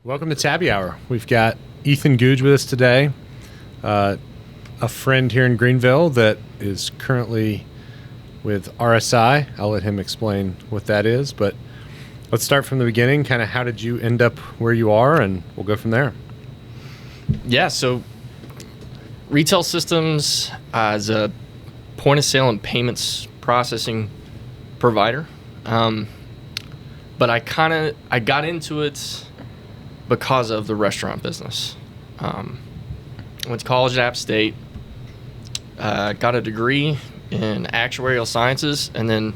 Welcome to Tabbi Hour. We've got Ethan Gough with us today, a friend here in Greenville that is currently with RSI. I'll let him explain what that is, but let's start from the beginning. Kind of how did you end up where you are, and we'll go from there. Yeah, so Retail Systems as a point of sale and payments processing provider. But I got into it because of the restaurant business. Went to college at App State, got a degree in actuarial sciences, and then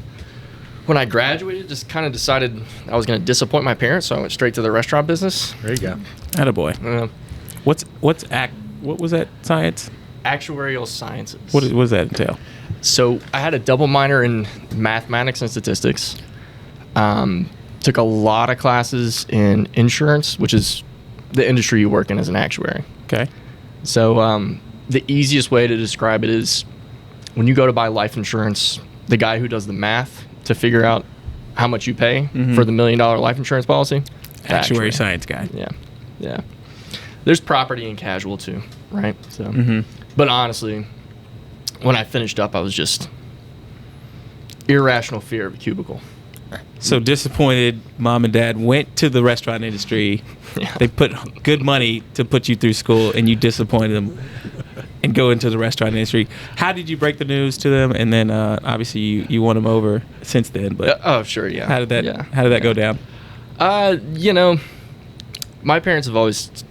when I graduated, just kind of decided I was going to disappoint my parents, so I went straight to the restaurant business. There you go. Attaboy. What was that science? Actuarial sciences. What does that entail? So I had a double minor in mathematics and statistics. Took a lot of classes in insurance, which is the industry you work in as an actuary. Okay. So the easiest way to describe it is when you go to buy life insurance, the guy who does the math to figure out how much you pay for the $1 million life insurance policy. Actuary science guy. Yeah. There's property and casual too, right? So, But honestly, when I finished up, I was just irrational fear of a cubicle. So disappointed mom and dad went to the restaurant industry. Yeah. They put good money to put you through school, and you disappointed them and go into the restaurant industry. How did you break the news to them? And then obviously you won them over since then. But Oh, sure, yeah. how did that go down? My parents have always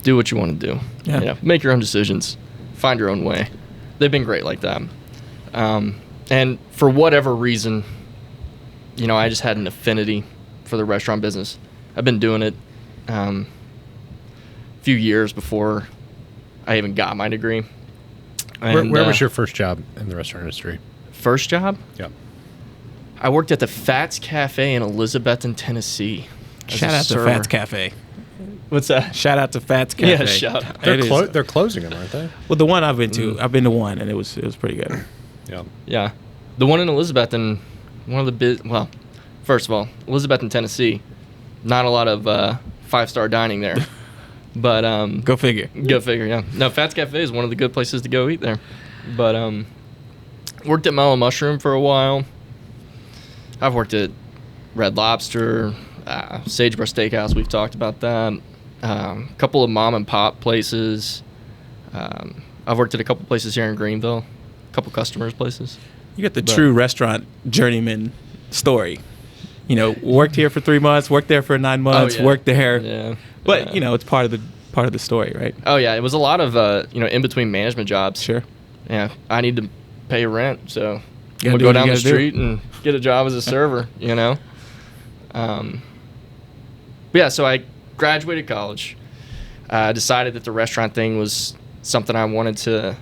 do what you want to do. Yeah. Make your own decisions. Find your own way. They've been great like that. And for whatever reason, I just had an affinity for the restaurant business. I've been doing it a few years before I even got my degree. And, Where was your first job in the restaurant industry? First job? Yep. I worked at the Fats Cafe in Elizabethton, Tennessee. Shout out to Fats Cafe. What's that? Shout out to Fats Cafe. Yeah, shout out. They're closing them, aren't they? Well, the one I've been to, I've been to one, and it was pretty good. Yeah. Yeah. The one in Elizabethton, first of all, Elizabethton, Tennessee, not a lot of 5-star dining there. But Go figure. Yeah. No, Fats Cafe is one of the good places to go eat there. But worked at Mellow Mushroom for a while. I've worked at Red Lobster, Sagebrush Steakhouse. We've talked about that. A couple of mom and pop places. I've worked at a couple places here in Greenville. A couple customers' places. You got the true restaurant journeyman story. Worked here for 3 months, worked there for 9 months, worked there. Yeah. But it's part of the story, right? Oh yeah, it was a lot of in between management jobs. Sure. Yeah, I need to pay rent, so Gotta we'll do go what down you the gotta do. street and get a job as a server. But yeah, so I graduated college. Decided that the restaurant thing was something I wanted to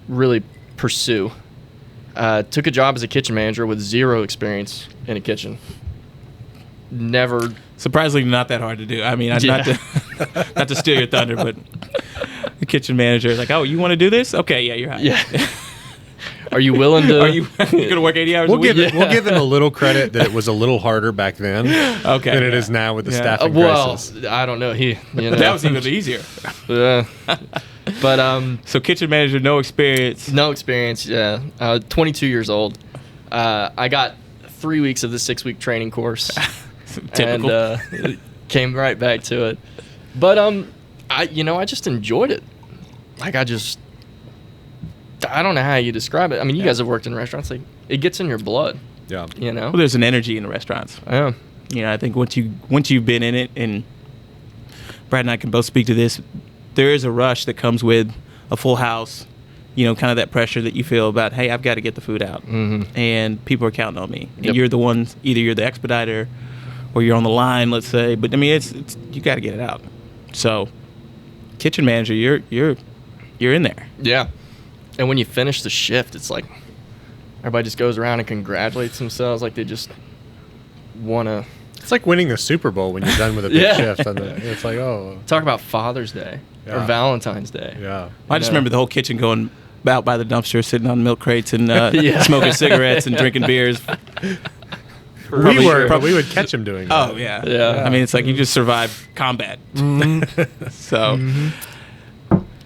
really pursue. Took a job as a kitchen manager with zero experience in a kitchen. Never. Surprisingly, not that hard to do. I mean, not to steal your thunder, but the kitchen manager is like, "Oh, you want to do this? Okay, yeah, you're hired." Yeah. Are you willing to? Are you going to work 80 hours a week? We'll give them a little credit that it was a little harder back then than it is now with the staffing crisis. Well, I don't know. That was even easier. But so kitchen manager, no experience. No experience. Yeah, 22 years old. I got 3 weeks of the 6-week training course. Typical. And came right back to it. But I just enjoyed it. I don't know how you describe it. I mean, you guys have worked in restaurants. Like, it gets in your blood. Yeah. Well, there's an energy in the restaurants. Yeah. I think once you've been in it, and Brad and I can both speak to this, there is a rush that comes with a full house. Kind of that pressure that you feel about, hey, I've got to get the food out, and people are counting on me. And you're the ones, either you're the expediter, or you're on the line, let's say. But I mean, it's you got to get it out. So, kitchen manager, you're in there. Yeah. And when you finish the shift, it's like everybody just goes around and congratulates themselves, like they just want to. It's like winning the Super Bowl when you're done with a big shift. It's like, oh. Talk about Father's Day or Valentine's Day. Yeah. I just remember the whole kitchen going out by the dumpster, sitting on milk crates and smoking cigarettes and drinking beers. we were, but we would catch him doing that. Oh yeah. Yeah. I mean, it's like you just survived combat. So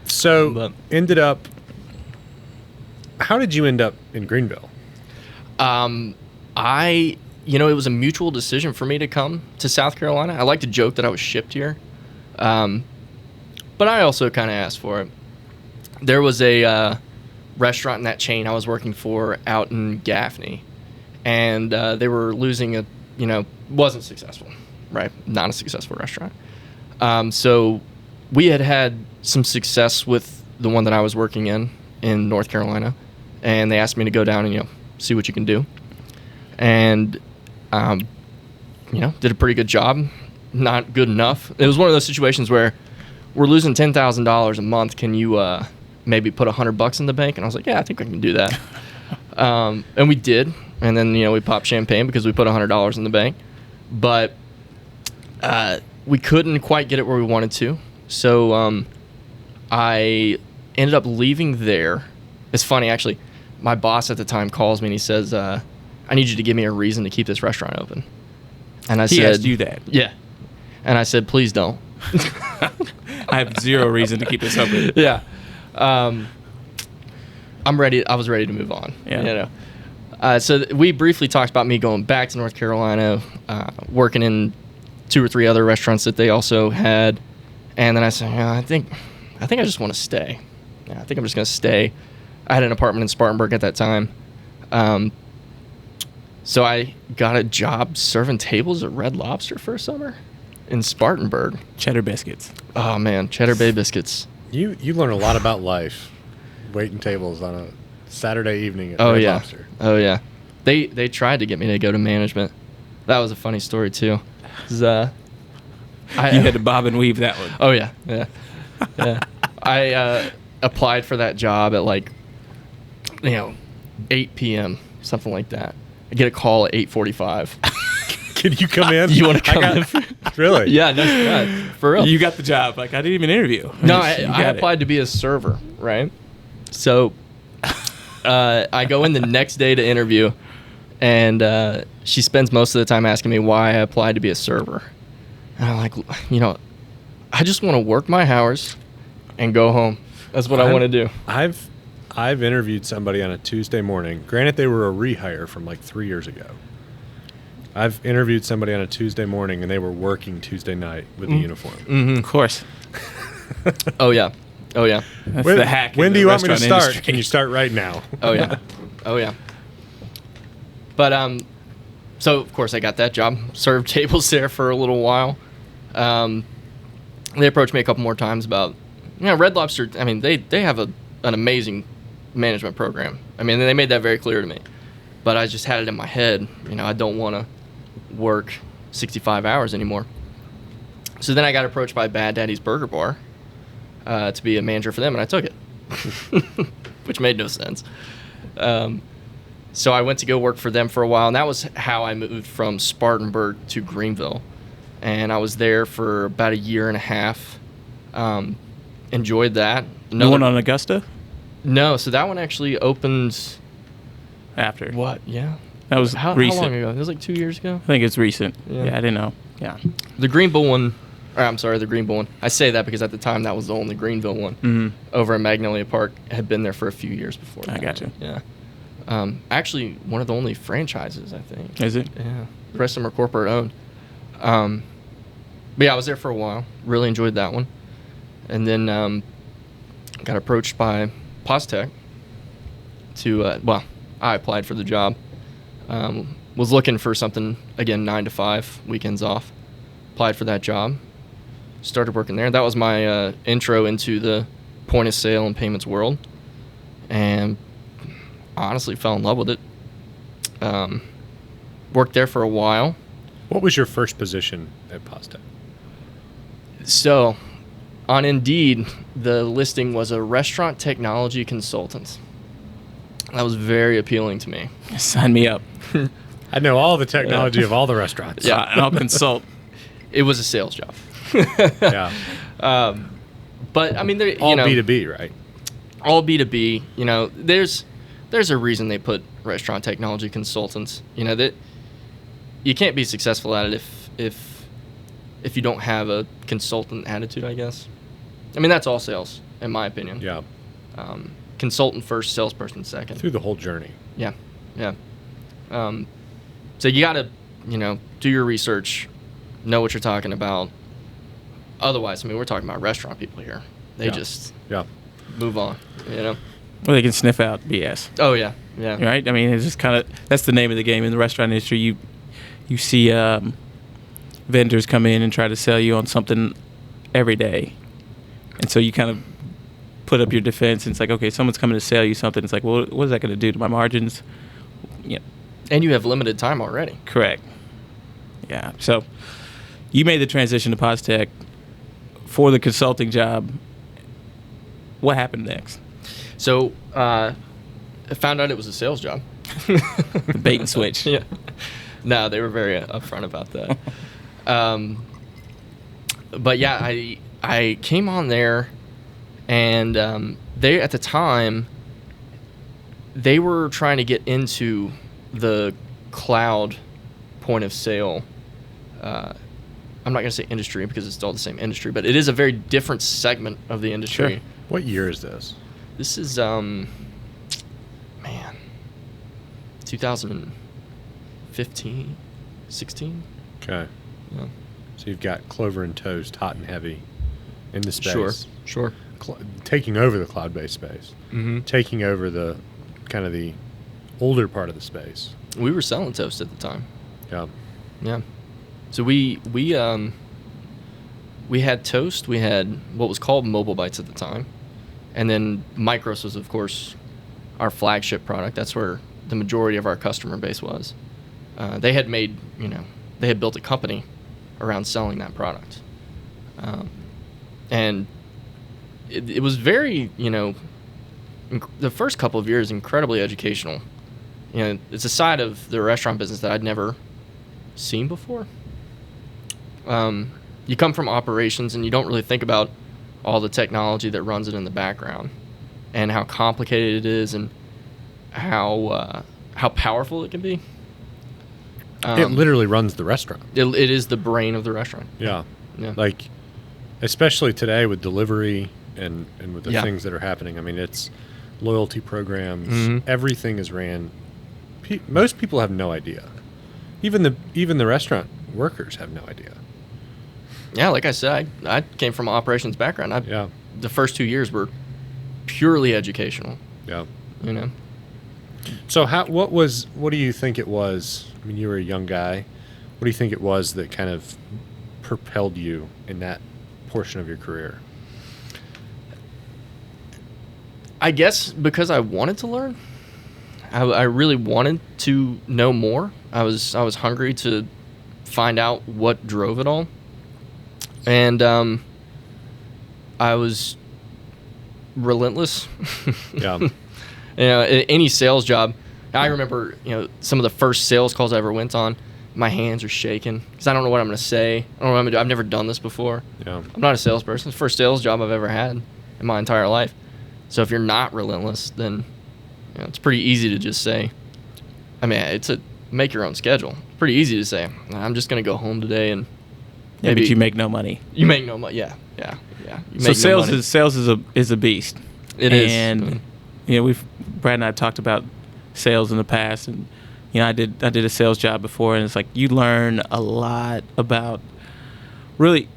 So But- ended up. How did you end up in Greenville? It was a mutual decision for me to come to South Carolina. I like to joke that I was shipped here. But I also kind of asked for it. There was a restaurant in that chain I was working for out in Gaffney. And they were losing wasn't successful, right? Not a successful restaurant. So we had some success with the one that I was working in North Carolina. And they asked me to go down and, see what you can do. And, did a pretty good job. Not good enough. It was one of those situations where we're losing $10,000 a month. Can you maybe put $100 in the bank? And I was like, yeah, I think I can do that. And we did. And then, we popped champagne because we put $100 in the bank. But we couldn't quite get it where we wanted to. So I ended up leaving there. It's funny, actually. My boss at the time calls me and he says, I need you to give me a reason to keep this restaurant open. And I he said, asked you that. Yeah. And I said, please don't. I have zero reason to keep this open. Yeah. I'm ready. I was ready to move on. Yeah. So we briefly talked about me going back to North Carolina, working in 2 or 3 other restaurants that they also had. And then I said, I think I just want to stay. Yeah, I think I'm just going to stay. I had an apartment in Spartanburg at that time. So I got a job serving tables at Red Lobster for a summer in Spartanburg. Cheddar biscuits. Oh, man. Cheddar Bay biscuits. You learn a lot about life, waiting tables on a Saturday evening at Oh, Red yeah. Lobster. Oh, yeah. They tried to get me to go to management. That was a funny story, too. 'Cause, You had to bob and weave that one. Oh, yeah. Yeah. Yeah. I applied for that job at 8 p.m., something like that. I get a call at 8:45. Can you come in? You want to come in? Really? Yeah, no, for real. You got the job. Like, I didn't even interview. No, You I got it. applied to be a server, right? So I go in the next day to interview, and she spends most of the time asking me why I applied to be a server. And I'm like, I just want to work my hours and go home. That's what I want to do. I've interviewed somebody on a Tuesday morning. Granted, they were a rehire from 3 years ago. I've interviewed somebody on a Tuesday morning, and they were working Tuesday night with the uniform. Mm-hmm. Of course. Oh, yeah. Oh, yeah. That's When, the hack. when in do the you want me to restaurant start? industry. Can you start right now? Oh, yeah. Oh, yeah. But, so, of course, I got that job. Served tables there for a little while. They approached me a couple more times about, Red Lobster, I mean, they have an amazing management program. I mean, they made that very clear to me. But I just had it in my head, I don't want to work 65 hours anymore. So then I got approached by Bad Daddy's Burger Bar to be a manager for them, and I took it, which made no sense. So I went to go work for them for a while, and that was how I moved from Spartanburg to Greenville. And I was there for about a year and a half. Enjoyed that. The one on Augusta? No, so that one actually opened... After. What? Yeah. That was How recent. long ago? It was 2 years ago. I think it's recent. Yeah. Yeah, I didn't know. Yeah. The Greenville one... the Greenville one. I say that because at the time that was the only Greenville one. Mm-hmm. Over at Magnolia Park. Had been there for a few years before that. I gotcha. Yeah. Actually, one of the only franchises, I think. Is it? Yeah. The rest of them are corporate owned. But yeah, I was there for a while. Really enjoyed that one. And then got approached by Postec to, I applied for the job. Was looking for something, again, 9 to 5, weekends off. Applied for that job. Started working there. That was my intro into the point of sale and payments world. And honestly fell in love with it. Worked there for a while. What was your first position at Postec? So, on Indeed, the listing was a restaurant technology consultant. That was very appealing to me. Sign me up. I know all the technology of all the restaurants. Yeah. I'll consult. It was a sales job. Yeah. But, I mean, All B2B, right? all B2B, there's a reason they put restaurant technology consultants. That you can't be successful at it if you don't have a consultant attitude, I guess. I mean, that's all sales, in my opinion. Yeah. Consultant first, salesperson second. Through the whole journey. Yeah. So you got to, do your research, know what you're talking about. Otherwise, I mean, we're talking about restaurant people here. They just move on, Well, they can sniff out BS. Oh, yeah. Right? I mean, it's just kind of, that's the name of the game in the restaurant industry. You see vendors come in and try to sell you on something every day. And so you kind of put up your defense, and it's like, okay, someone's coming to sell you something. It's like, well, what is that going to do to my margins? Yeah. And you have limited time already. Correct. Yeah. So you made the transition to PosTech for the consulting job. What happened next? So I found out it was a sales job. The bait and switch. Yeah. No, they were very upfront about that. But yeah, I came on there, and they, at the time, they were trying to get into the cloud point of sale. I'm not going to say industry because it's all the same industry, but it is a very different segment of the industry. Sure. What year is this? This is, 2015, 16. Okay. Yeah. So you've got Clover and Toast hot and heavy in the space. Sure. Taking over the cloud-based space. Mm-hmm. Taking over the kind of the older part of the space. We were selling Toast at the time. Yeah. Yeah. So we had Toast. We had what was called Mobile Bites at the time, and then Micros was, of course, our flagship product. That's where the majority of our customer base was. They had made, they had built a company around selling that product, and it was very, the first couple of years incredibly educational. It's a side of the restaurant business that I'd never seen before. You come from operations and you don't really think about all the technology that runs it in the background and how complicated it is and how powerful it can be. It literally runs the restaurant. It is the brain of the restaurant. Yeah. Yeah. Like, especially today with delivery and with the Yeah. things that are happening. I mean, it's loyalty programs. Mhm. Everything is ran. Most people have no idea. Even the restaurant workers have no idea. Yeah, like I said, I came from an operations background. Yeah. The first 2 years were purely educational. Yeah. So what do you think it was? I mean, you were a young guy. What do you think it was that kind of propelled you in that portion of your career? I guess because I wanted to learn. I really wanted to know more. I was hungry to find out what drove it all. And I was relentless. Yeah. Any sales job. I remember, some of the first sales calls I ever went on, my hands are shaking because I don't know what I'm going to say. I don't know what I'm going to do. I've never done this before. Yeah. I'm not a salesperson. It's the first sales job I've ever had in my entire life. So if you're not relentless, then it's pretty easy to just say, make your own schedule. Pretty easy to say, I'm just going to go home today and But you make no money. You make no money. Yeah. You So make no sales money. is a beast. It is. And Brad and I have talked about sales in the past, and I did a sales job before, and it's like you learn a lot about really,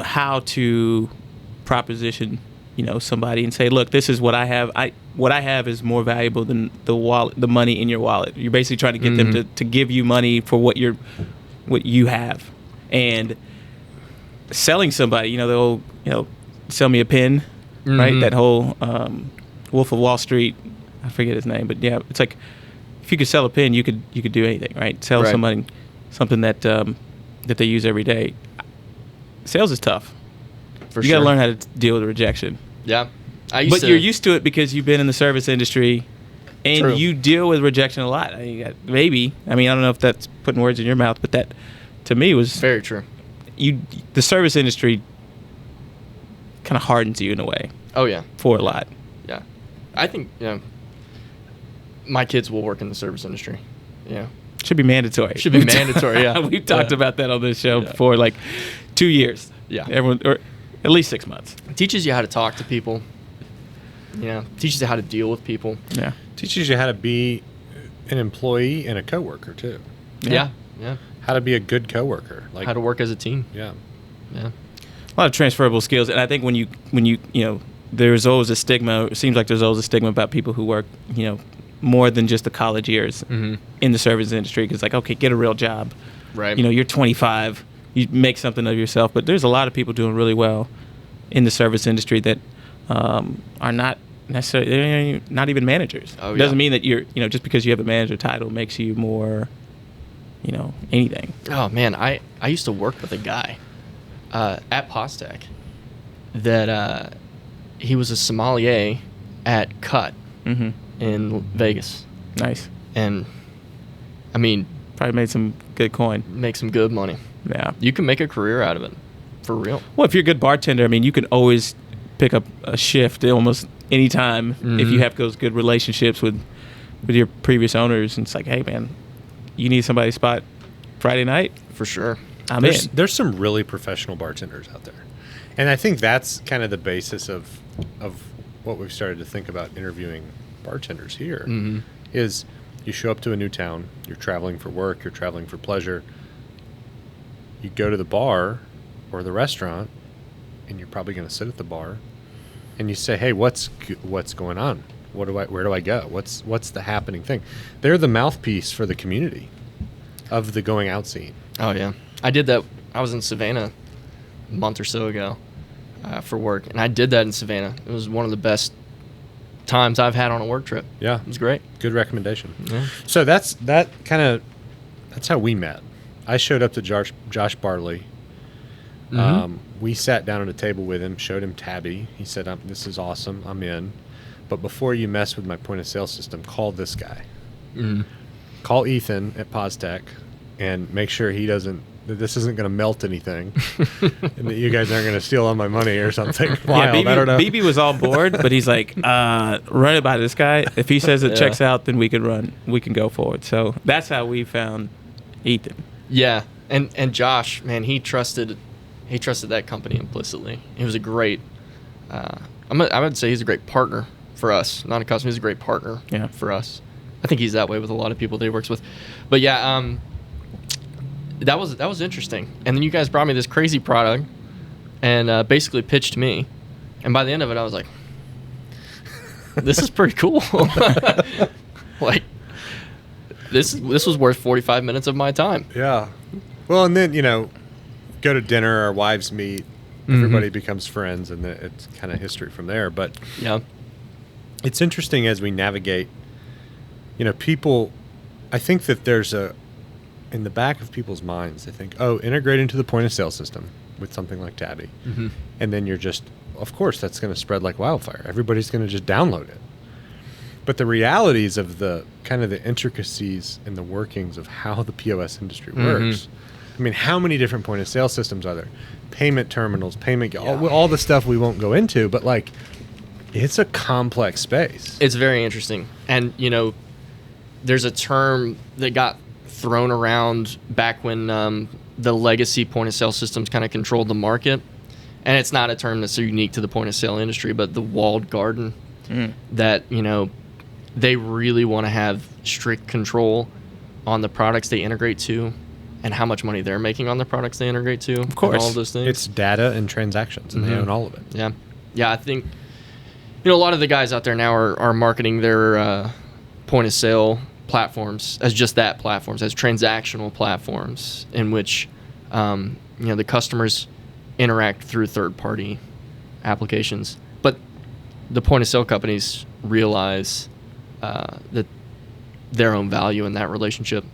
how to proposition, somebody and say, look, this is what I have. What I have is more valuable than the money in your wallet. You're basically trying to get them to give you money for what you have. And selling somebody, the whole, sell me a pen, right? That whole Wolf of Wall Street, I forget his name, but yeah, it's like if you could sell a pen, you could do anything, right? Sell somebody something that they use every day. Sales is tough. For you sure. got to learn how to deal with rejection. Yeah. But you're used to it because you've been in the service industry, and True. you deal with rejection a lot. Maybe. I don't know if that's putting words in your mouth, but that, to me, was very true. The service industry kind of hardens you in a way. Oh, yeah. For a lot. Yeah. I think, my kids will work in the service industry. Yeah. Should be mandatory. Should be mandatory. Yeah, We've talked Yeah. about that on this show Yeah. before, like 2 years. Yeah. Everyone, or at least 6 months. It teaches you how to talk to people. Yeah, teaches you how to deal with people. Yeah. Teaches you how to be an employee and a coworker too. Yeah, yeah. How to be a good coworker. Like How to work as a team. Yeah. Yeah. A lot of transferable skills, and I think when you there's always a stigma. It seems like there's always a stigma about people who work more than just the college years in the service industry. Because like, okay, get a real job. Right. You're 25, you make something of yourself. But there's a lot of people doing really well in the service industry that are not necessarily, they're not even managers. Oh, It doesn't mean that you're just because you have a manager title makes you more anything. Oh man, I used to work with a guy at Postek that he was a sommelier at Cut in Vegas, Nice. and I mean, Probably made some good coin. make some good money. Yeah. You can make a career out of it, for real. Well, if you're a good bartender, I mean, you can always pick up a shift almost any time if you have those good relationships with your previous owners. And it's like, hey, man, you need somebody to spot Friday night? For sure. I'm in. There's some really professional bartenders out there. And I think that's kind of the basis of what we've started to think about interviewing bartenders here is you show up to a new town, you're traveling for work, you're traveling for pleasure. You go to the bar or the restaurant, and you're probably going to sit at the bar, and you say, "Hey, what's going on? Where do I go? What's the happening thing?" They're the mouthpiece for the community of the going out scene. Oh yeah, I did that. I was in Savannah a month or so ago for work, and I did that in Savannah. It was one of the best times I've had on a work trip. Yeah, It was great. good recommendation. Yeah. So that's how we met. I showed up to Josh Bartley. We sat down at a table with him, showed him Tabbi. He said, "This is awesome. I'm in. But before you mess with my point of sale system, call this guy. Call Ethan at Postek and make sure that this isn't going to melt anything and that you guys aren't going to steal all my money or something wild. I don't know." BB was all board, but he's like, run it by this guy. If he says it checks out, then we can go forward. So that's how we found Ethan. Yeah, and Josh, man, he trusted that company implicitly. He was a great. I would say he's a great partner for us. Not a customer, he's a great partner for us. I think he's that way with a lot of people that he works with. But yeah, that was interesting. And then you guys brought me this crazy product, and basically pitched me. And by the end of it, I was like, "This is pretty cool." Like, this was worth 45 minutes of my time. Yeah. Well, and then, go to dinner, our wives meet, everybody becomes friends, and it's kind of history from there. But Yeah. it's interesting as we navigate, people, I think that there's in the back of people's minds, they think, oh, integrate into the point of sale system with something like Tabbi. And then you're just, of course, that's going to spread like wildfire. Everybody's going to just download it. But the realities of the kind of the intricacies and the workings of how the POS industry works. I mean, how many different point of sale systems are there? Payment terminals, all the stuff we won't go into, but like, it's a complex space. It's very interesting. And, there's a term that got thrown around back when the legacy point of sale systems kind of controlled the market. And it's not a term that's unique to the point of sale industry, but the walled garden that, they really want to have strict control on the products they integrate to and how much money they're making on the products they integrate to. Of course. And all of those things. It's data and transactions, and they own all of it. Yeah. Yeah, I think, a lot of the guys out there now are marketing their point of sale platforms as just that, platforms, as transactional platforms in which, the customers interact through third-party applications. But the point of sale companies realize that their own value in that relationship,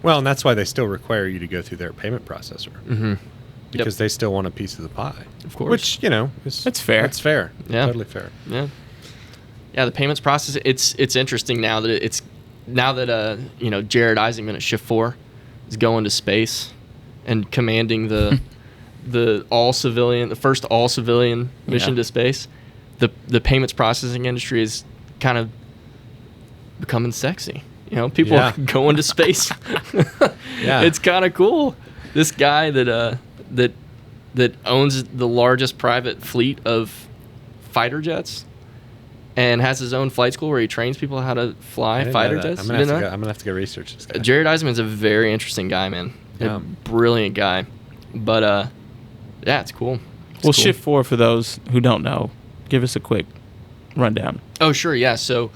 Well, and that's why they still require you to go through their payment processor. Because they still want a piece of the pie. Of course. Which, That's fair. That's fair. Yeah. Totally fair. Yeah. Yeah, the payments process, it's interesting now that Jared Isaacman at Shift 4 is going to space and commanding the first all civilian mission to space. The payments processing industry is kind of becoming sexy. People Yeah. going to space. Yeah. It's kind of cool. This guy that owns the largest private fleet of fighter jets and has his own flight school where he trains people how to I fly didn't fighter know that. jets. I'm You gonna didn't know? have to go research this guy. Jared Isaacman's a very interesting guy, man. Yeah. A brilliant guy. But yeah, it's cool. It's Well, cool. Shift 4, for those who don't know, give us a quick rundown. Oh, sure, yeah. So,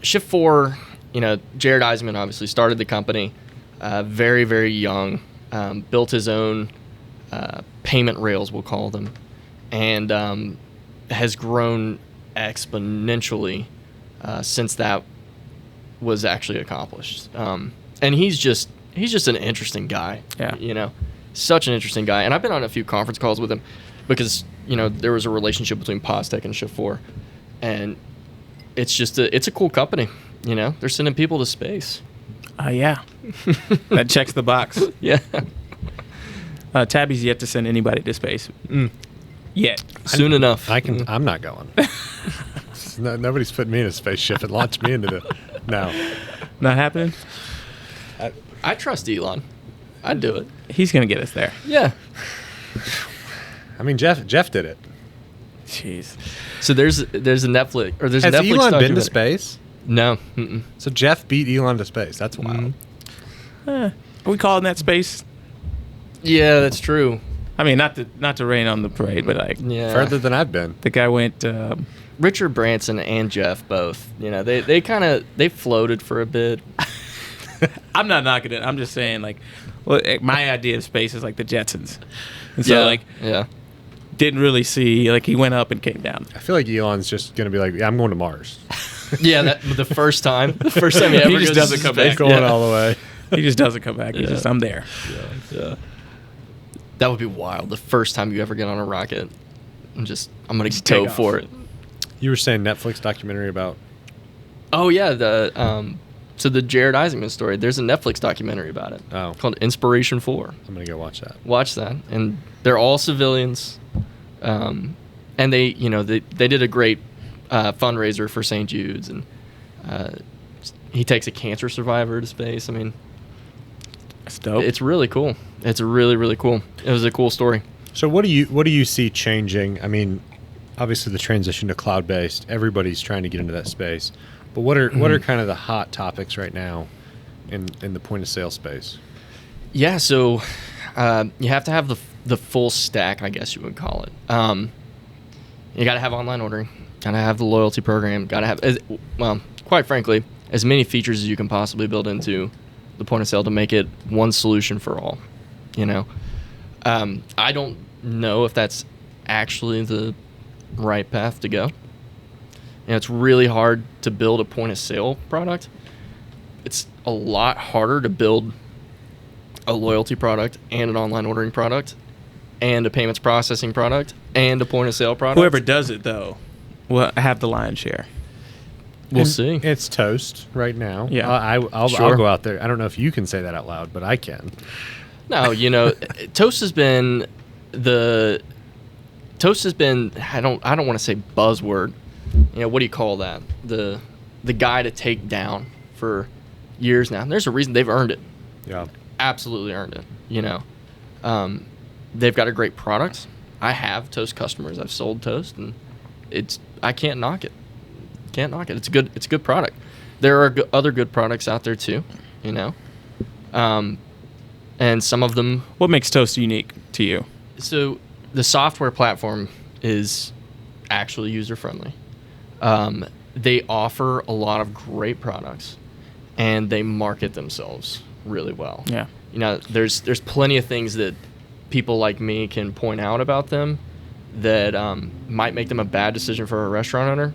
Shift 4, Jared Isaacman obviously started the company very, very young, built his own payment rails, we'll call them, and has grown exponentially since that was actually accomplished. And he's just an interesting guy. Yeah. Such an interesting guy. And I've been on a few conference calls with him because, there was a relationship between POSTECH and Shift 4. And it's just it's a cool company. They're sending people to space. Yeah. That checks the box. Yeah. Tabby's yet to send anybody to space. Yet. Soon enough. I'm not going. Nobody's putting me in a spaceship and launched me into the. No. Not happening? I trust Elon. I'd do it. He's going to get us there. Yeah. I mean, Jeff did it. Jeez. So there's a Netflix or there's Has a Netflix Elon been to documentary. space? No. Mm-mm. So Jeff beat Elon to space. That's wild. Are we calling that space? Yeah, that's true. I mean, not to rain on the parade, but like Yeah. Further than I've been. the guy went. Richard Branson and Jeff both. They floated for a bit. I'm not knocking it. I'm just saying, like, well, my idea of space is like the Jetsons, and so yeah. didn't really see, like, he went up and came down. I feel like Elon's just going to be like, yeah, I'm going to Mars. Yeah, the first time he ever He just goes doesn't to come space. back. Going Yeah. all the way. He just doesn't come back. He's Yeah. just, I'm there. Yeah. That would be wild. The first time you ever get on a rocket, I'm gonna Just go take off. for it. You were saying Netflix documentary about. Oh yeah, so the Jared Isaacman story. There's a Netflix documentary about it. Oh. Called Inspiration 4. I'm going to go watch that. Watch that, and they're all civilians, and they did a great fundraiser for St. Jude's, and he takes a cancer survivor to space. I mean, That's dope. it's really cool. It's really, really cool. It was a cool story. So what do you see changing? I mean, obviously the transition to cloud-based, everybody's trying to get into that space. But what are kind of the hot topics right now in the point of sale space? Yeah, so you have to have the full stack, I guess you would call it. You got to have online ordering, got to have the loyalty program, got to have, quite frankly, as many features as you can possibly build into the point of sale to make it one solution for all. I don't know if that's actually the right path to go. It's really hard to build a point of sale product. It's a lot harder to build a loyalty product and an online ordering product and a payments processing product and a point of sale product. Whoever does it, though, will have the lion's share. We'll And see. It's Toast right now. Yeah. I'll Sure. go out there. I don't know if you can say that out loud, but I can. No, Toast has been I don't want to say buzzword. What do you call that? The guy to take down for years now. There's a reason they've earned it. Yeah. Absolutely earned it. They've got a great product. I have Toast customers. I've sold Toast, and I can't knock it. Can't knock it. It's a good product. There are other good products out there too. And some of them. What makes Toast unique to you? So the software platform is actually user friendly. They offer a lot of great products, and they market themselves really well. Yeah. There's plenty of things that people like me can point out about them that might make them a bad decision for a restaurant owner,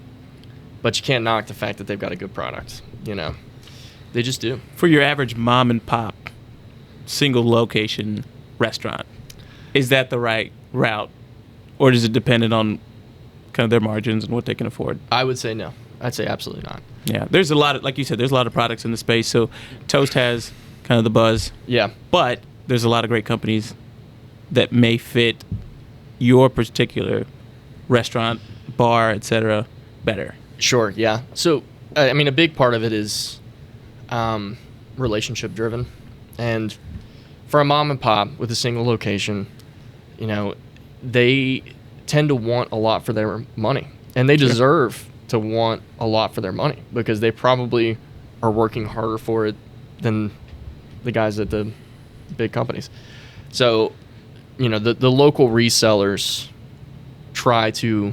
but you can't knock the fact that they've got a good product. They just do. For your average mom and pop, single location restaurant, is that the right route, or is it dependent on kind of their margins and what they can afford? I would say no. I'd say absolutely not. Yeah, there's a lot of, like you said, there's a lot of products in the space. So Toast has kind of the buzz, Yeah. but there's a lot of great companies that may fit your particular restaurant, bar, etc. better. Sure, yeah. So I mean, a big part of it is relationship driven. And for a mom and pop with a single location, they tend to want a lot for their money. And they deserve to want a lot for their money because they probably are working harder for it than the guys at the big companies. So, the local resellers try to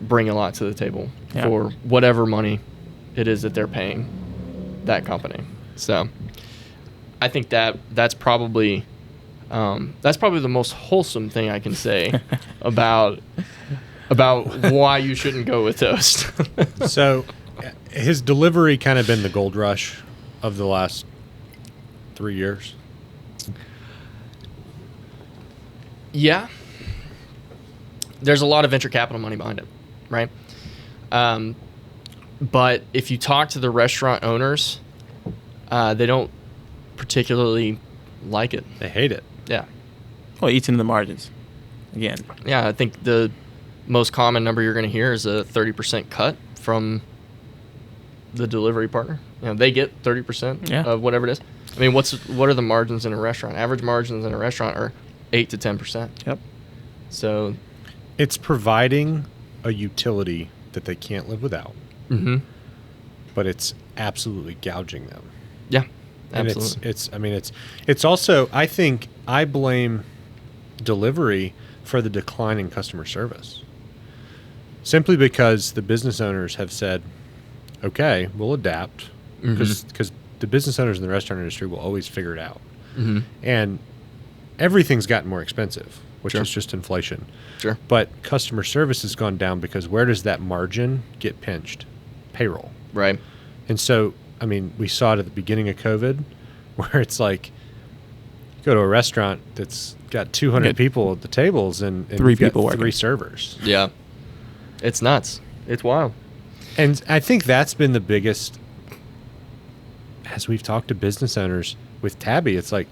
bring a lot to the table for whatever money it is that they're paying that company. So I think that's probably the most wholesome thing I can say about why you shouldn't go with Toast. So has delivery kind of been the gold rush of the last 3 years? Yeah. There's a lot of venture capital money behind it, right? But if you talk to the restaurant owners, they don't particularly like it. They hate it. Yeah. Well, it eats into the margins. Again. Yeah, I think the most common number you're going to hear is a 30% cut from the delivery partner. They get 30% of whatever it is. I mean, what are the margins in a restaurant? Average margins in a restaurant are 8 to 10%. Yep. So it's providing a utility that they can't live without. Mm-hmm. But it's absolutely gouging them. Yeah. And Absolutely. it's also, I think I blame delivery for the decline in customer service. Simply because the business owners have said, okay, we'll adapt, because the business owners in the restaurant industry will always figure it out. Mm-hmm. And everything's gotten more expensive, which is just inflation. Sure. But customer service has gone down because where does that margin get pinched? Payroll. Right. And so, I mean, we saw it at the beginning of COVID where it's like, you go to a restaurant that's got 200 people at the tables and 3 you've got people working. 3 servers. Yeah. It's nuts. It's wild. And I think that's been the biggest, as we've talked to business owners with Tabbi, it's like,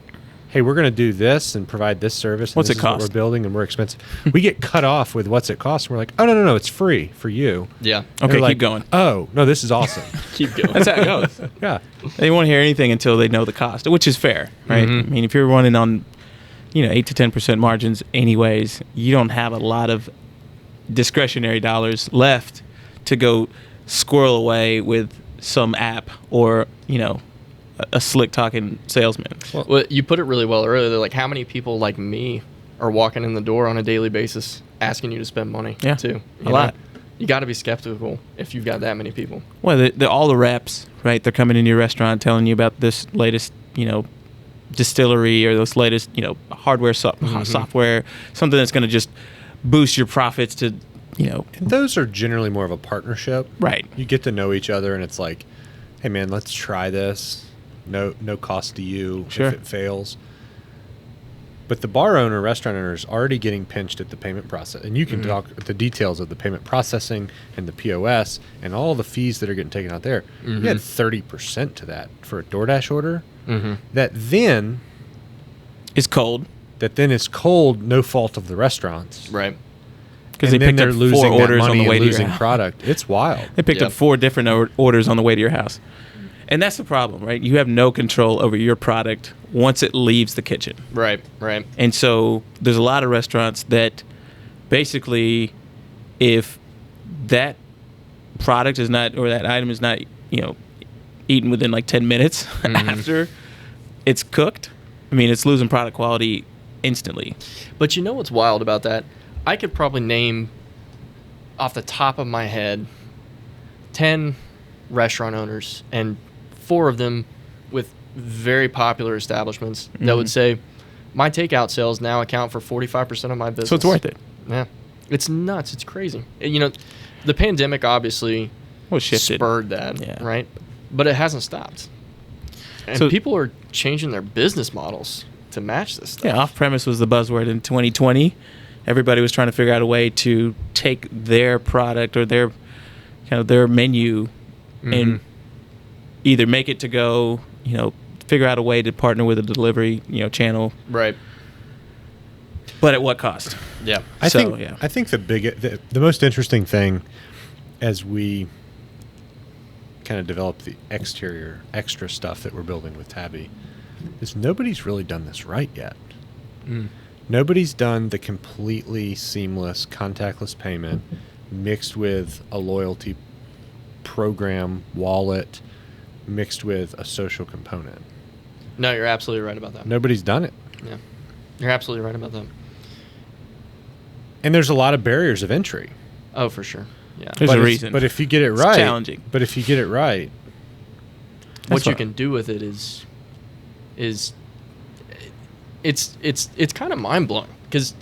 hey, we're going to do this and provide this service. And What's this it is cost? What we're building and we're expensive. We get cut off with what's it cost. And we're like, oh, no, it's free for you. Yeah. And Okay, they're like, keep going. Oh, no, this is awesome. Keep going. That's how it goes. Yeah. They won't hear anything until they know the cost, which is fair, right? Mm-hmm. I mean, if you're running on, 8 to 10% margins anyways, you don't have a lot of discretionary dollars left to go squirrel away with some app or, a slick talking salesman. Well, you put it really well earlier. They're like, how many people like me are walking in the door on a daily basis asking you to spend money too? A lot. You got to be skeptical if you've got that many people. Well, all the reps, right? They're coming into your restaurant telling you about this latest, distillery or this latest, hardware, software, something that's going to just boost your profits to, And those are generally more of a partnership. Right. You get to know each other and it's like, hey, man, let's try this. No cost to you Sure. if it fails. But the bar owner, restaurant owner is already getting pinched at the payment process. And you can talk the details of the payment processing and the POS and all the fees that are getting taken out there. You had 30% to that for a DoorDash order. That then is cold. Is cold, no fault of the restaurants. Right. Because they picked up 4 orders on the way to your losing house. product. It's wild. They picked up 4 different orders on the way to your house. And that's the problem, right? You have no control over your product once it leaves the kitchen. Right. And so there's a lot of restaurants that basically, if that product is not, or that item is not, eaten within like 10 minutes after it's cooked, I mean, it's losing product quality instantly. But you know what's wild about that? I could probably name off the top of my head 10 restaurant owners, and 4 of them with very popular establishments that would say, my takeout sales now account for 45% of my business. So it's worth it. Yeah. It's nuts. It's crazy. The pandemic obviously spurred that, right? But it hasn't stopped. And So- people are changing their business models to match this stuff. Yeah, off-premise was the buzzword in 2020. Everybody was trying to figure out a way to take their product or their menu and either make it to go, figure out a way to partner with a delivery, channel. Right. But at what cost? Yeah. I think the most interesting thing as we kind of develop the exterior extra stuff that we're building with Tabbi is nobody's really done this right yet. Nobody's done the completely seamless contactless payment mixed with a loyalty program wallet mixed with a social component. No, you're absolutely right about that. Nobody's done it. Yeah, you're absolutely right about that. And there's a lot of barriers of entry. Oh, for sure. Yeah. There's a reason. But if you get it right, It's challenging. But if you get it right, what you can do with it is it's kind of mind blowing because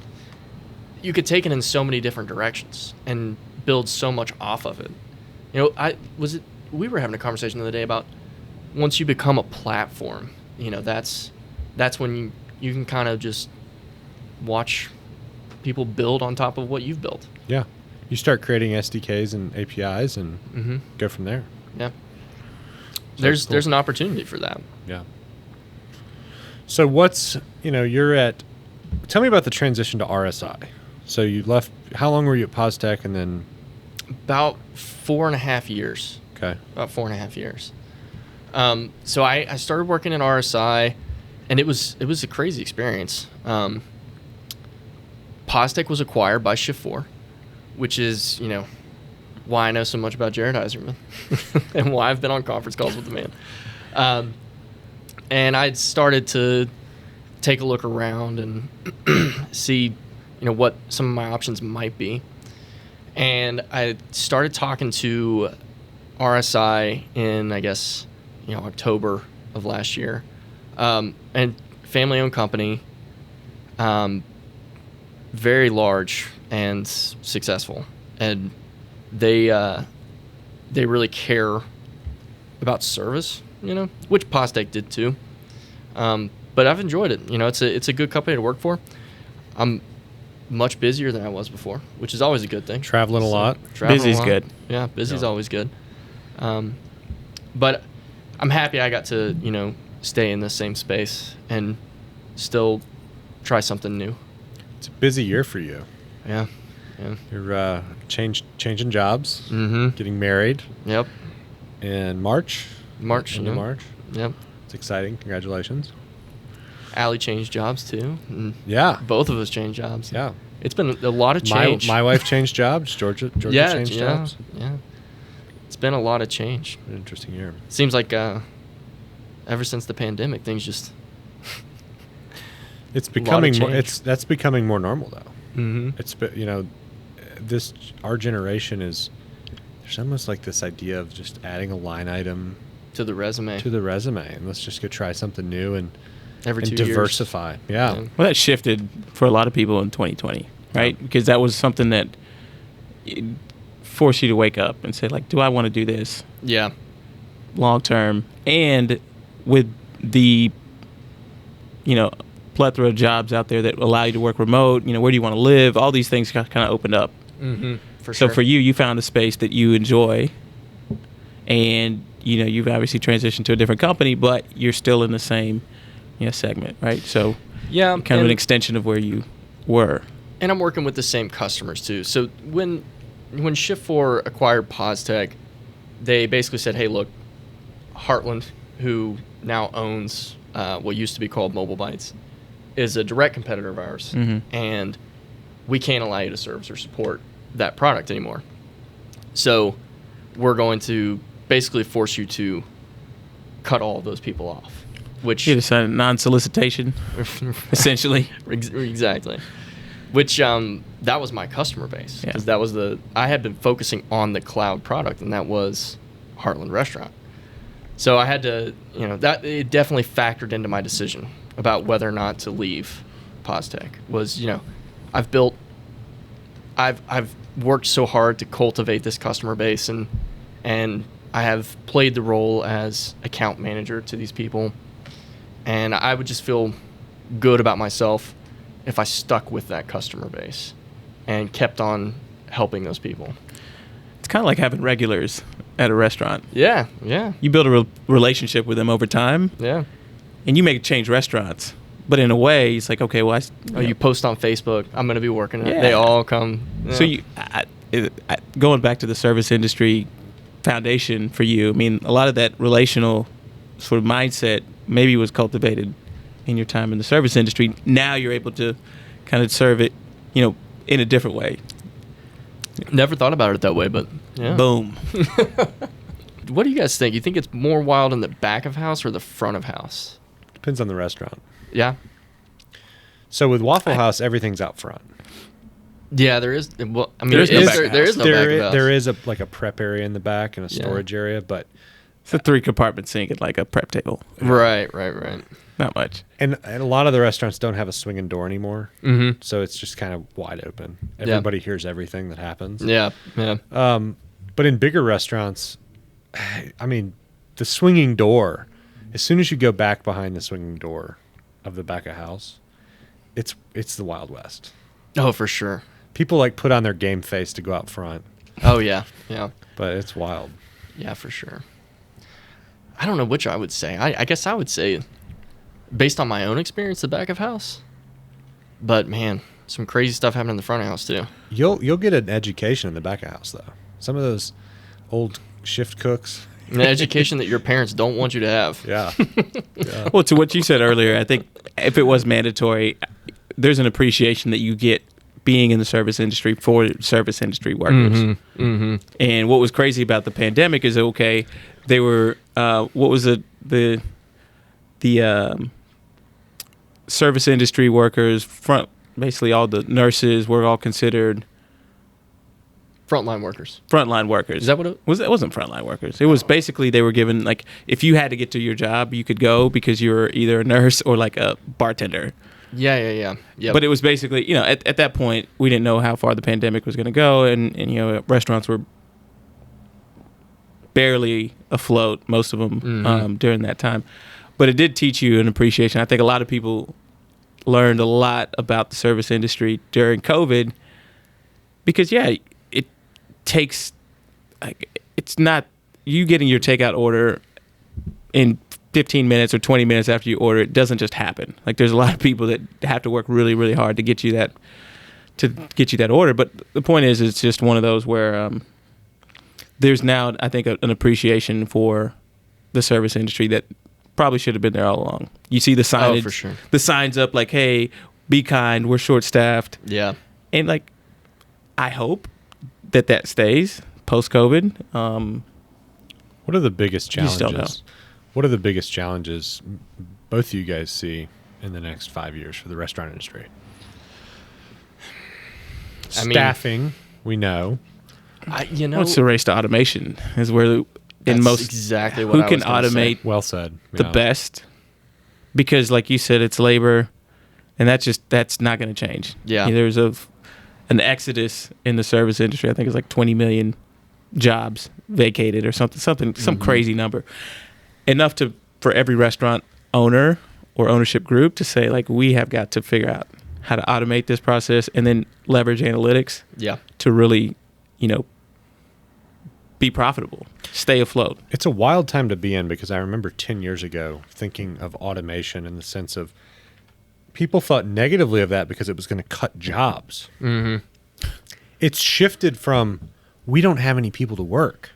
you could take it in so many different directions and build so much off of it. You know, we were having a conversation the other day about once you become a platform, you know, that's when you can kind of just watch people build on top of what you've built. yeah, you start creating SDKs and APIs and go from there. Yeah. So There's cool. there's an opportunity for that. Yeah. So tell me about the transition to RSI. So you left, how long were you at PosTech and then? About 4.5 years. Okay. About 4.5 years. So I started working in RSI, and it was a crazy experience. PosTech was acquired by Shift4, which is, you know, why I know so much about Jared Iserman and why I've been on conference calls with the man. And I started to take a look around and see, you know, what some of my options might be. And I started talking to RSI in, I guess, you know, October of last year. And family-owned company, very large and successful. And they really care about service, you know, which PosTech did too. But I've enjoyed it. You know, it's a good company to work for. I'm much busier than I was before, which is always a good thing. Traveling a lot. Busy's good. Yeah, busy's always good. But I'm happy I got to, you know, stay in the same space and still try something new. It's a busy year for you. Yeah. Yeah. You're changing jobs, Mm-hmm. getting married Yep. in March. March. End of Yeah. March. Yep. It's exciting. Congratulations. Allie changed jobs too. And Yeah. both of us changed jobs. Yeah. It's been a lot of change. My wife changed jobs. Georgia changed jobs. Yeah. It's been a lot of change. An interesting year. Seems like ever since the pandemic, things just. It's becoming more. change. That's becoming more normal though. Mm-hmm. It's, you know, our generation is, there's almost like this idea of just adding a line item To the resume. to the resume and let's just go try something new and Every 2 years. diversify. Yeah. Well, that shifted for a lot of people in 2020, right? Because that was something that forced you to wake up and say, like, do I want to do this Yeah. long term? And with the, you know, plethora of jobs out there that allow you to work remote, you know, where do you want to live? All these things kind of opened up. Mm-hmm. For So sure. for you found a space that you enjoy, and you know you've obviously transitioned to a different company, but you're still in the same, you know, segment, right? So Yeah. kind of an and- extension of where you were. And I'm working with the same customers too. So when Shift4 acquired PosTech, they basically said, "Hey, look, Heartland, who now owns what used to be called Mobile Bytes, is a direct competitor of ours, and we can't allow you to service or support that product anymore. So we're going to basically force you to cut all of those people off." Which You decided non-solicitation, essentially. Exactly. Which that was my customer base, Yeah. because I had been focusing on the cloud product, and that was Heartland Restaurant. So I had to, you know, that it definitely factored into my decision about whether or not to leave PosTech. Was, you know, I've worked so hard to cultivate this customer base, and I have played the role as account manager to these people, and I would just feel good about myself if I stuck with that customer base and kept on helping those people. It's kind of like having regulars at a restaurant. Yeah, yeah, You build a relationship with them over time, yeah. and you may change restaurants. But in a way, it's like, okay, well, You post on Facebook, I'm going to be working it. Yeah. They all come. So going back to the service industry, foundation for you. I mean, a lot of that relational sort of mindset maybe was cultivated in your time in the service industry. Now you're able to kind of serve it, in a different way. Never thought about it that way, but yeah. Boom. What do you guys think? You think it's more wild in the back of house or the front of house? Depends on the restaurant. Yeah. So with Waffle House, everything's out front. Yeah, there is. Well, I mean, There is no back of there is house. no back of house. There is a prep area in the back and a storage area, but It's a 3-compartment sink and like a prep table. Right. Not much. and a lot of the restaurants don't have a swinging door anymore, Mm-hmm. so it's just kind of wide open. Everybody hears everything that happens. Yeah. But in bigger restaurants, I mean, the swinging door, as soon as you go back behind the swinging door of the back of house, it's the Wild West. Oh, for sure. People like put on their game face to go out front, Oh, yeah. but it's wild. Yeah, for sure. I don't know which I would say. I guess I would say, based on my own experience, the back of house. But, man, some crazy stuff happened in the front of house, too. You'll get an education in the back of house, though. Some of those old shift cooks. An education that your parents don't want you to have. Yeah. Well, to what you said earlier, I think if it was mandatory, there's an appreciation that you get being in the service industry for service industry workers. Mm-hmm. Mm-hmm. And what was crazy about the pandemic is, okay, they were, what was the service industry workers, basically all the nurses were all considered Frontline workers. frontline workers. Is that what it was? It wasn't frontline workers. It was basically they were given, like, if you had to get to your job, you could go because you were either a nurse or like a bartender. Yeah. But it was basically, at that point, we didn't know how far the pandemic was going to go, and restaurants were barely afloat, most of them, during that time. But it did teach you an appreciation. I think a lot of people learned a lot about the service industry during COVID because, it takes, like, it's not you getting your takeout order in 15 minutes or 20 minutes after you order. It doesn't just happen. Like, there's a lot of people that have to work really, really hard to get you that order. But the point is, it's just one of those where there's now, I think, an appreciation for the service industry that probably should have been there all along. You see the signage, for sure. the signs up like, hey, be kind, we're short-staffed. Yeah. And, like, I hope that stays post-COVID. What are the biggest You just don't know. challenges? What are the biggest challenges both of you guys see in the next 5 years for the restaurant industry? Staffing, we know. What's the race to automation is where That's exactly what who I can was gonna say. automate Well said. the Yeah. best, because like you said, it's labor, and that's not going to change. Yeah. There's an exodus in the service industry. I think it's like 20 million jobs vacated or some crazy number, enough for every restaurant owner or ownership group to say, like, we have got to figure out how to automate this process and then leverage analytics to really, be profitable, stay afloat. It's a wild time to be in because I remember 10 years ago thinking of automation in the sense of people thought negatively of that because it was going to cut jobs. Mm-hmm. It's shifted from we don't have any people to work.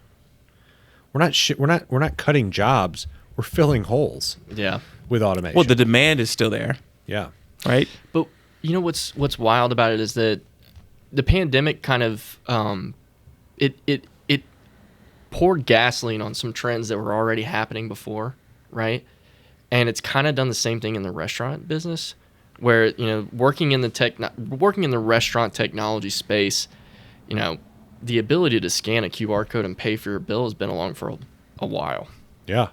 We're not cutting jobs. We're filling holes. Yeah. With automation. Well, the demand is still there, yeah. right? But what's wild about it is that the pandemic kind of it poured gasoline on some trends that were already happening before, right? And it's kind of done the same thing in the restaurant business, where working in the restaurant technology space, the ability to scan a QR code and pay for your bill has been along for a while. Yeah.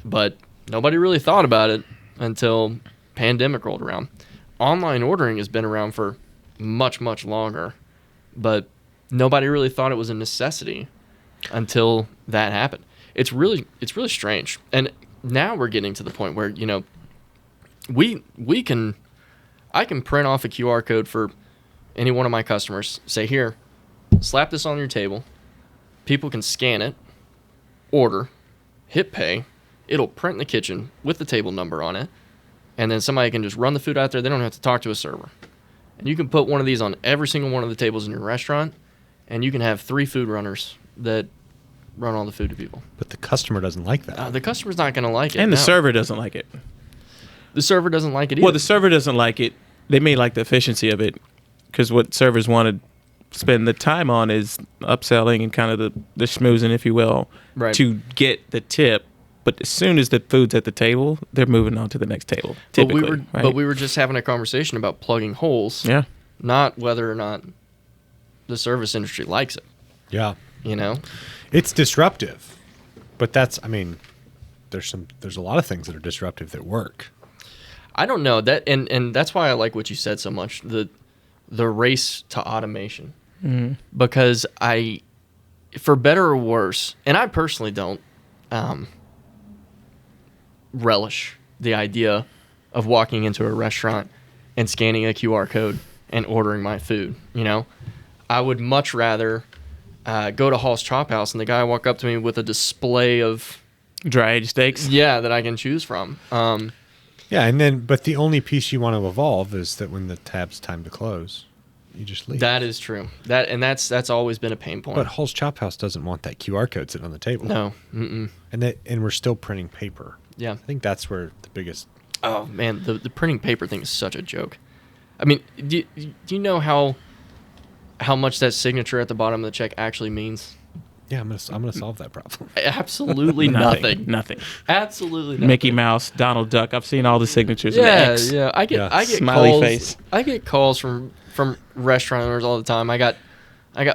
But nobody really thought about it until pandemic rolled around. Online ordering has been around for much, much longer, but nobody really thought it was a necessity until that happened. It's really strange. And now we're getting to the point where, I can print off a QR code for any one of my customers, say, here, slap this on your table. People can scan it, order, hit pay. It'll print in the kitchen with the table number on it. And then somebody can just run the food out there. They don't have to talk to a server. And you can put one of these on every single one of the tables in your restaurant, and you can have 3 food runners that run all the food to people. But the customer doesn't like that. The customer's not going to like it. And the no. server doesn't like it. The server doesn't like it either. Well, the server doesn't like it. They may like the efficiency of it, because what servers want to spend the time on is upselling and kind of the schmoozing, if you will, Right. to get the tip. But as soon as the food's at the table, they're moving on to the next table. Typically, But we were just having a conversation about plugging holes, yeah. not whether or not the service industry likes it. Yeah. You know, It's disruptive. But that's, I mean, there's a lot of things that are disruptive that work. I don't know that, and that's why I like what you said so much. The race to automation, because for better or worse, and I personally don't relish the idea of walking into a restaurant and scanning a QR code and ordering my food. You know, I would much rather go to Hall's Chop House and the guy walk up to me with a display of Dry aged steaks. that I can choose from. Yeah, but the only piece you want to evolve is that when the tab's time to close, you just leave. That is true. That's always been a pain point. But Hall's Chop House doesn't want that QR code sitting on the table. No. Mm-mm. And we're still printing paper. Yeah. I think that's where the biggest. Oh man, the printing paper thing is such a joke. I mean, do you know how much that signature at the bottom of the check actually means? Yeah, I'm gonna solve that problem. Absolutely nothing. Nothing. Absolutely nothing. Mickey Mouse, Donald Duck. I've seen all the signatures. Yeah, in the X. yeah. I get Smiley calls. face. I get calls from restaurant owners all the time. I got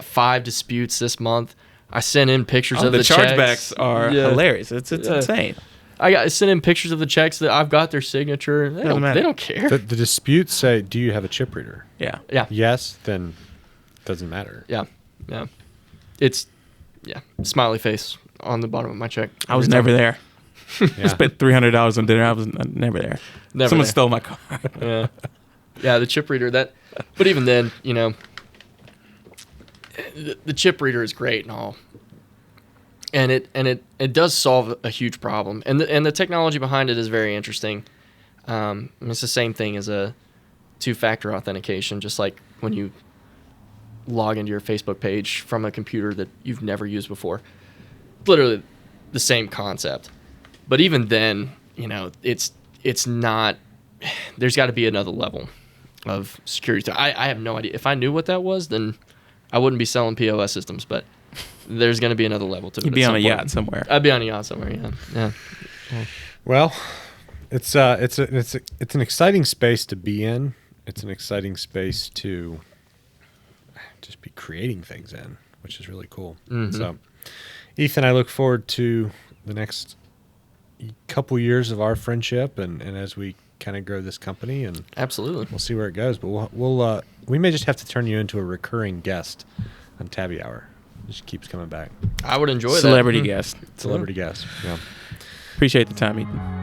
5 disputes this month. I sent in pictures of the chargebacks checks. are hilarious. It's insane. I sent in pictures of the checks that I've got their signature. They don't care. The disputes say, "Do you have a chip reader?" Yeah. Yeah. Yes, then doesn't matter. Yeah. It's smiley face on the bottom of my check. I was never there. I spent $300 on dinner. I was never there. Someone stole my car. Yeah, the chip reader. But even then, you know, the chip reader is great and all, and it does solve a huge problem, and the technology behind it is very interesting. It's the same thing as a 2-factor authentication, just like when you log into your Facebook page from a computer that you've never used before. Literally the same concept. But even then, you know, it's not, there's got to be another level of security. I have no idea. If I knew what that was, then I wouldn't be selling POS systems, but there's going to be another level to it. You'd be on a yacht somewhere. I'd be on a yacht somewhere, yeah. Well, it's an exciting space to be in. It's an exciting space to just be creating things in, which is really cool. Mm-hmm. So, Ethan, I look forward to the next couple years of our friendship, and as we kind of grow this company, and Absolutely. we'll see where it goes. But we may just have to turn you into a recurring guest on Tabbi Hour. It just keeps coming back. I would enjoy Celebrity that. guest. Celebrity guest. Yeah. Appreciate the time, Ethan.